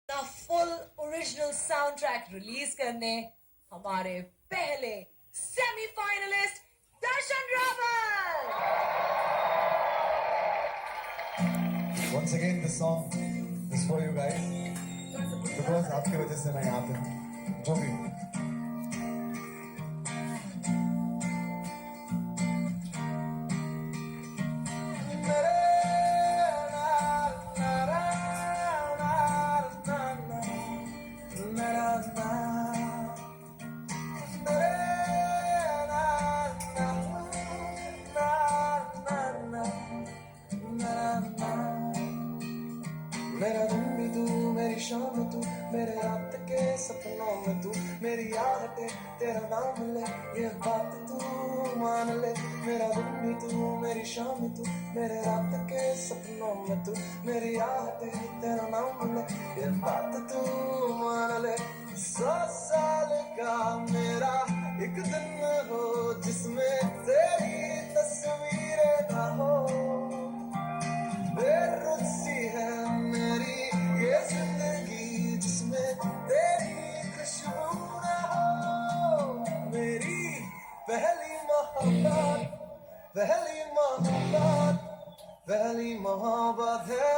का full original sound track release करने हमारे पहले semifinalist Darshan Rawal. Once again, this song is for you guys because आपकी वजह से मैं यहाँ पे हूँ, जो भी हूँ। मेरा दिन भी तू, मेरी शाम तू, मेरे रात के सपनों में तू, मेरी याद तेरा नाम ले, ये बात तू मान ले। मेरा दिन भी तू, मेरी शाम तू, मेरे रात के सपनों में तू, मेरी याद तेरा नाम ले, ये बात तू मान ले। 100 साल का मेरा एक दिन हो जिसमें तेरी तस्वीरें ना हो, बेरुख सी है मेरी ये जिंदगी जिसमें तेरी खुशबू ना हो। मेरी पहली मोहब्बत, पहली मोहब्बत, पहली मोहब्बत है